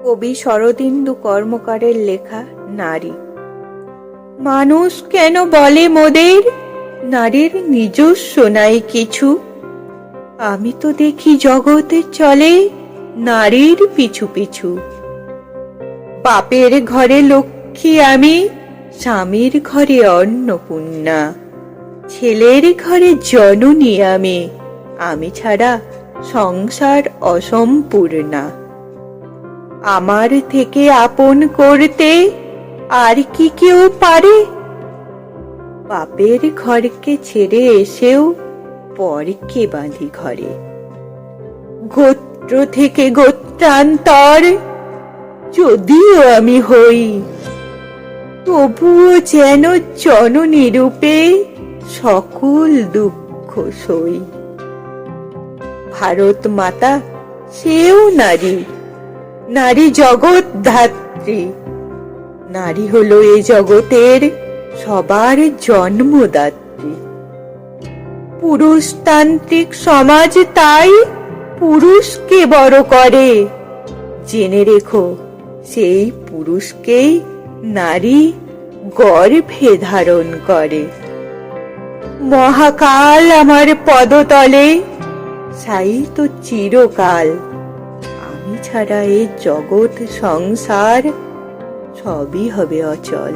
কবি শরদিন্দু কর্মকারের লেখা নারী। মানুষ কেন বলে মোদের নারীর নিজস্ব নাই কিছু? আমি তো দেখি জগতে চলে নারীর পিছু পিছু। বাপের ঘরে লক্ষ্মী আমি, স্বামীর ঘরে অন্নপূর্ণা, ছেলের ঘরে জননী আমি, আমি ছাড়া সংসার অসম্পূর্ণা। আমার থেকে আপন করতে আর কি কেউ পারে? বাপের ঘরকে ছেড়ে এসেও পরকে বাঁধি ঘরে। গোত্র থেকে গোত্রান্তর যদিও আমি হই, তবুও যেন জননী রূপে সকল দুঃখ সই। ভারত মাতা সেও নারী, নারী জগৎ ধাত্রী। নারী হলো এ জগতের সবার জন্মদাত্রী। পুরুষতান্ত্রিক সমাজ তাই পুরুষকে বড় করে। জেনে রেখো সেই পুরুষকেই নারী গর্ভে ধারণ করে। মহাকাল আমার পদতলে শায়িত চিরকাল। আমি ছাড়া এ জগৎ সংসার সবই হবে অচল।